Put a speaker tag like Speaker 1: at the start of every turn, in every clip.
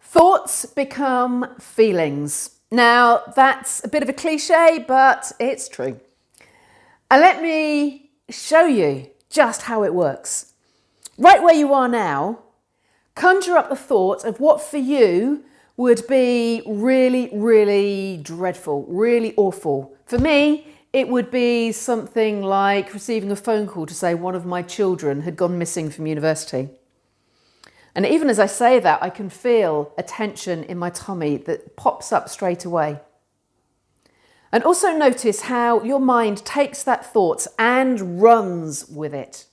Speaker 1: Thoughts become feelings. Now, that's a bit of a cliche, but it's true. And let me show you just how it works. Right where you are now, conjure up the thought of what for you would be really, really dreadful, really awful. For me, it would be something like receiving a phone call to say one of my children had gone missing from university. And even as I say that, I can feel a tension in my tummy that pops up straight away. And also notice how your mind takes that thought and runs with it.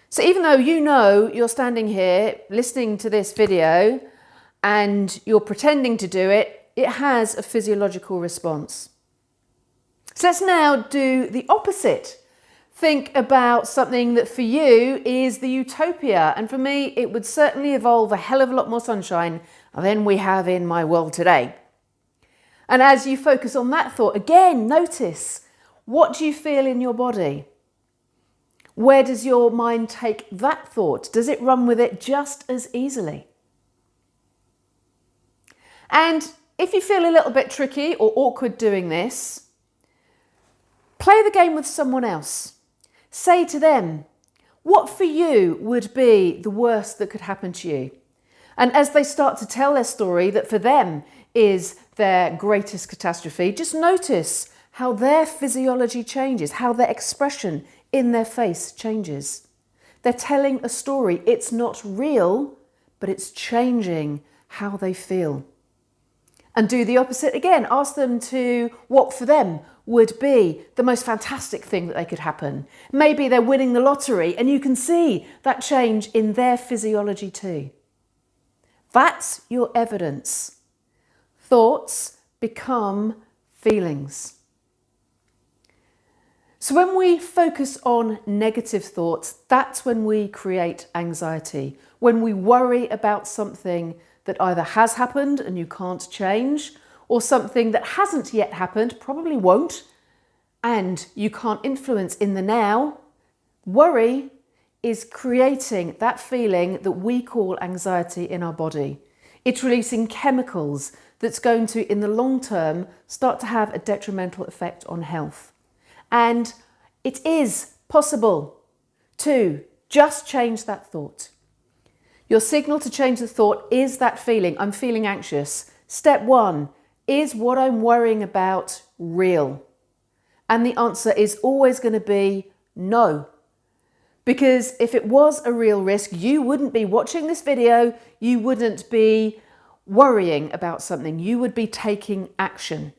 Speaker 1: So even though you know you're standing here listening to this video and you're pretending to do it, it has a physiological response. So let's now do the opposite. Think about something that for you is the utopia. And for me, it would certainly involve a hell of a lot more sunshine than we have in my world today. And as you focus on that thought, again, notice, what do you feel in your body? Where does your mind take that thought? Does it run with it just as easily? And if you feel a little bit tricky or awkward doing this, play the game with someone else. Say to them, what for you would be the worst that could happen to you? And as they start to tell their story that for them is their greatest catastrophe, just notice how their physiology changes, how their expression in their face changes. They're telling a story. It's not real, but it's changing how they feel. And do the opposite again. Ask them to what for them would be the most fantastic thing that they could happen. Maybe they're winning the lottery and you can see that change in their physiology too. That's your evidence. Thoughts become feelings. So when we focus on negative thoughts, that's when we create anxiety. When we worry about something that either has happened and you can't change, or something that hasn't yet happened, probably won't, and you can't influence in the now. Worry is creating that feeling that we call anxiety in our body. It's releasing chemicals that's going to, in the long term, start to have a detrimental effect on health. And it is possible to just change that thought. Your signal to change the thought is that feeling. I'm feeling anxious. Step one, is what I'm worrying about real? And the answer is always going to be no. Because if it was a real risk, you wouldn't be watching this video. You wouldn't be worrying about something. You would be taking action.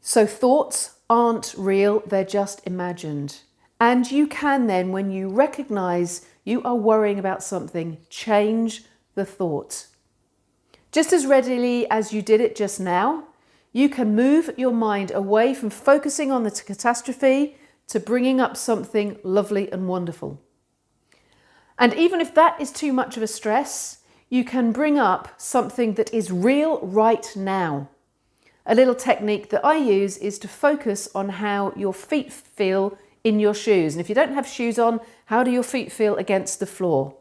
Speaker 1: So thoughts aren't real. They're just imagined. And you can then, when you recognize you are worrying about something, change the thought. Just as readily as you did it just now, you can move your mind away from focusing on the catastrophe to bringing up something lovely and wonderful. And even if that is too much of a stress, you can bring up something that is real right now. A little technique that I use is to focus on how your feet feel in your shoes. And if you don't have shoes on, how do your feet feel against the floor?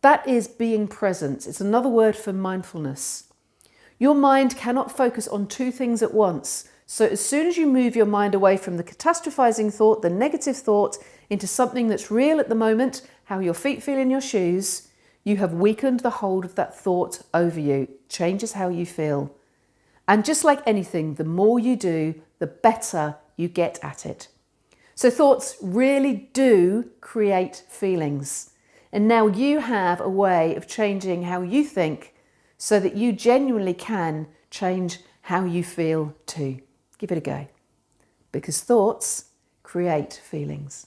Speaker 1: That is being present. It's another word for mindfulness. Your mind cannot focus on two things at once. So as soon as you move your mind away from the catastrophizing thought, the negative thought, into something that's real at the moment, how your feet feel in your shoes, you have weakened the hold of that thought over you. It changes how you feel. And just like anything, the more you do, the better you get at it. So thoughts really do create feelings. And now you have a way of changing how you think so that you genuinely can change how you feel too. Give it a go. Because thoughts create feelings.